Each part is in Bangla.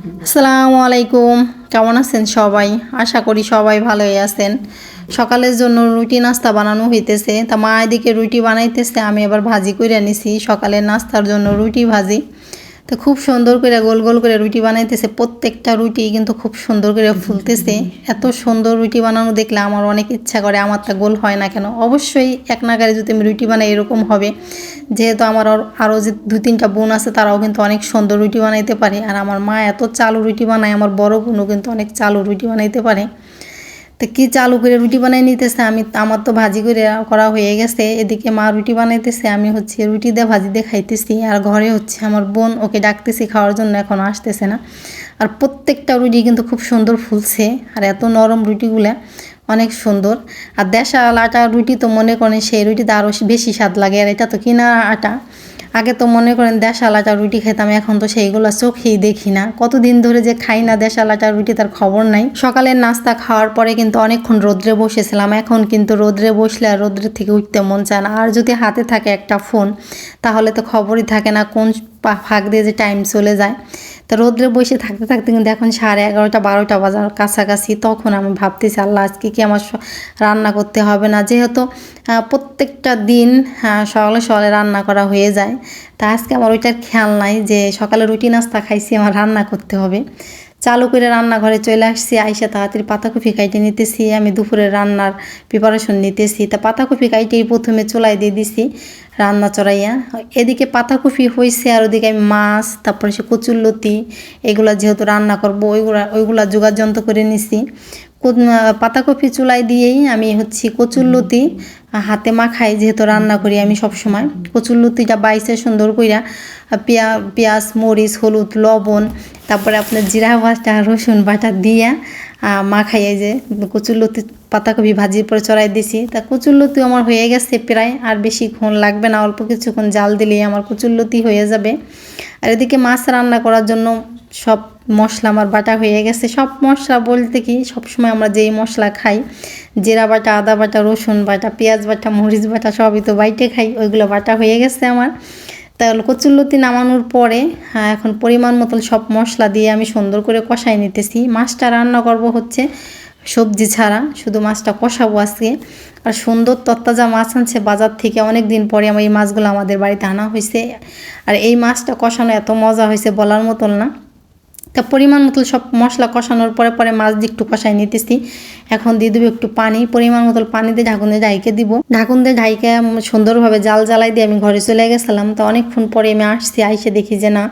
আসসালামু আলাইকুম। কেমন আছেন সবাই? আশা করি সবাই ভালোই আছেন। সকালের জন্য রুটি নাস্তা বানানো হইতেছে। তা মা এদিকে রুটি বানাইতেছে, আমি এবার ভাজি কইরা নিছি সকালের নাস্তার জন্য রুটি ভাজি। তো খুব সুন্দর করে গোল গোল করে রুটি বানাইতেছে, প্রত্যেকটা রুটি কিন্তু খুব সুন্দর করে ফুলতেছে। এত সুন্দর রুটি বানানো দেখলে আমার অনেক ইচ্ছা করে আমারটা গোল হয় না কেন। অবশ্যই এক নাগারে যদি আমি রুটি বানাই এরকম হবে। যেহেতু আমার আরও যে 2-3টা বোন আছে তারাও কিন্তু অনেক সুন্দর রুটি বানাইতে পারে, আর আমার মা এত চালু রুটি বানায়, আমার বড় বোনও কিন্তু অনেক চালু রুটি বানাইতে পারে। তো কি চালু করে রুটি বানাই নিতেছে, আমার তো ভাজি করে করা হয়ে গেছে। এদিকে মা রুটি বানাইতেছে, আমি হচ্ছে রুটি দিয়ে ভাজি দিয়ে খাইতেছি। আর ঘরে হচ্ছে আমার বোন, ওকে ডাকতেছি খাওয়ার জন্য, এখনও আসতেছে না। আর প্রত্যেকটা রুটি কিন্তু খুব সুন্দর ফুলছে, আর এত নরম রুটিগুলা অনেক সুন্দর। আর দেশাল আটা রুটি তো মনে করেন সেই রুটিতে আরও বেশি স্বাদ লাগে, আর এটা তো কিনা আটা। আগে তো মনে করেন দেশাল আটা রুটি খেতাম, এখন তো সেইগুলো চোখেই দেখি না। কতদিন ধরে যে খাই না দেশাল আটা রুটি তার খবর নাই। সকালের নাস্তা খাওয়ার পরে কিন্তু অনেকক্ষণ রোদ্রে বসেছিলাম, এখন কিন্তু রোদ্রে বসলে আর রোদ্রের থেকে উঠতে মন চায় না। আর যদি হাতে থাকে একটা ফোন, তাহলে তো খবরই থাকে না কোন ফাঁক দিয়ে যে টাইম চলে যায়। তো রোদ্রে বসে থাকতে থাকতে কিন্তু এখন 11:30-12টা বাজার কাছাকাছি। তখন আমি ভাবতেছি আল্লাহ আজকে কি আমার রান্না করতে হবে না, যেহেতু প্রত্যেকটা দিন সকালে সকালে রান্না করা হয়ে যায়। তা আজকে আমার ওইটার খেয়াল নাই যে সকালে রুটি নাস্তা খাইছি, আমার রান্না করতে হবে। চালু করে রান্নাঘরে চলে আসছি, আইসা তাড়াতাড়ি পাতাকপি কাইটে নিতেছি। আমি দুপুরে রান্নার প্রিপারেশন নিতেছি। তা পাতাকপি কাইটেই প্রথমে চুলায় দিয়ে দিছি রান্না চড়াইয়া। এদিকে পাতাকপি হয়েছে, আর ওদিকে আমি মাছ, তারপরে সে কচুরলতি, এগুলা যেহেতু রান্না করবো ওইগুলা জোগাড় যন্ত্র করে নিছি। পাতাকপি চুলায় দিয়েই আমি হচ্ছে কচুরলতি হাতে মাখাই, যেহেতু রান্না করি আমি সবসময়। কচুরলতিটা বাইসে সুন্দর কইরা পেঁয়াজ, মরিচ, হলুদ, লবণ, তারপরে আপনার জিরা বাটা, রসুন বাটা দিয়া মাখাই। এই যে কচুরলতি পাতাকপি ভাজির পরে চড়াই দিছি। তা কচুরলতি আমার হয়ে গেছে প্রায়, আর বেশিক্ষণ লাগবে না, অল্প কিছুক্ষণ জাল দিলেই আমার কচুরলতি হয়ে যাবে। আর এদিকে মাছ রান্না করার জন্য সব মশলা আমার বাটা হয়ে গেছে। সব মশলা বলতে কি, সবসময় আমরা যেই মশলা খাই, জিরা বাটা, আদা বাটা, রসুন বাটা, পেঁয়াজ বাটা, মরিচ বাটা, সবই তো বাইটে খাই, ওইগুলো বাটা হয়ে গেছে আমার। তাহলে কচুরলতি নামানোর পরে এখন পরিমাণ মতো সব মশলা দিয়ে আমি সুন্দর করে কষাই নিতেছি। মাছটা রান্না করব হচ্ছে সবজি ছাড়া, শুধু মাছটা কষাবো আজকে। আর সুন্দর তরতাজা মাছ আনছে বাজার থেকে, অনেক দিন পরে আমার এই মাছগুলো আমাদের বাড়িতে আনা হয়েছে। আর এই মাছটা কষানো এত মজা হয়েছে বলার মতন না। তা পরিমাণ মতো সব মশলা কষানোর পরে পরে মাছ দিয়ে একটু কষাই নিতেছি। এখন দিয়ে দেবো একটু পানি, পরিমাণ মতো পানি দিয়ে ঢাকুন দিয়ে ঢাইকে দিব। ঢাকুন দিয়ে ঢাইকে সুন্দরভাবে জাল জ্বালাই দিয়ে আমি ঘরে চলে গেছিলাম। তো অনেকক্ষণ পরে আমি আসছি, আইসে দেখি যে না,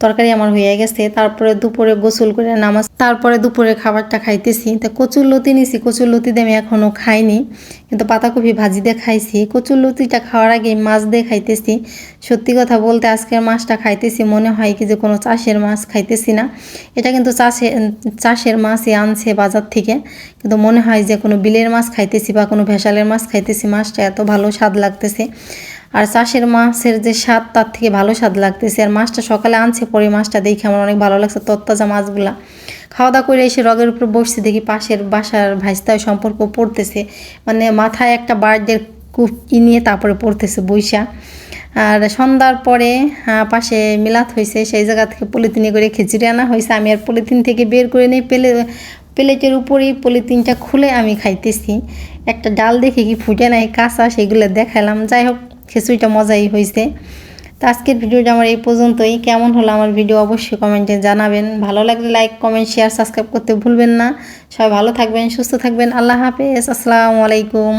তরকারি আমার হয়ে গেছে। তারপরে দুপুরে গোসল করে নামাজ, তারপরে দুপুরে খাবারটা খাইতেছি। তা কচুরলতি নিছি, কচুরলতি দিয়ে আমি এখনও খাইনি, কিন্তু পাতাকপি ভাজি দিয়ে খাইছি। কচুরলতিটা খাওয়ার আগে মাছ দিয়ে খাইতেছি। সত্যি কথা বলতে আজকের মাছটা খাইতেছি মনে হয় কি যে কোনো চাষের মাছ খাইতেছি না। এটা কিন্তু চাষের মাছই আনছে বাজার থেকে, কিন্তু মনে হয় যে কোনো বিলের মাছ খাইতেছি বা কোনো ভেসালের মাছ খাইতেছি। মাছটা এত ভালো স্বাদ লাগতেছে, আর চাষের মাছের যে স্বাদ তার থেকে ভালো স্বাদ লাগতেছে। আর মাছটা সকালে আনছে, পরে মাছটা দেখে আমার অনেক ভালো লাগছে, তরতাজা মাছগুলা। খাওয়া দাওয়া করে এসে রগের উপর বসছি, দেখি পাশের বাসার ভাইস্তায় সম্পর্ক পড়তেছে, মানে মাথায় একটা বার্থডের কুকি নিয়ে তারপরে পড়তেছে বৈশা। আর সন্ধ্যার পরে পাশে মিলাদ হয়েছে, সেই জায়গা থেকে পলিথিনে করে খিচুড়ি আনা হয়েছে। আমি আর পলিথিন থেকে বের করে নিই, প্লেটের উপরেই পলিথিনটা খুলে আমি খাইতেছি। একটা ডাল দেখে কি ফুটে নাই কাঁচা, সেগুলো দেখালাম। যাই হোক, খিচুড়িটা মজাই হয়েছে। তো আজকের ভিডিওটা আমার এই পর্যন্তই। কেমন হলো আমার ভিডিও অবশ্যই কমেন্টে জানাবেন। ভালো লাগলে লাইক, কমেন্ট, শেয়ার, সাবস্ক্রাইব করতে ভুলবেন না। সবাই ভালো থাকবেন, সুস্থ থাকবেন। আল্লাহ হাফেজ, আসসালামু আলাইকুম।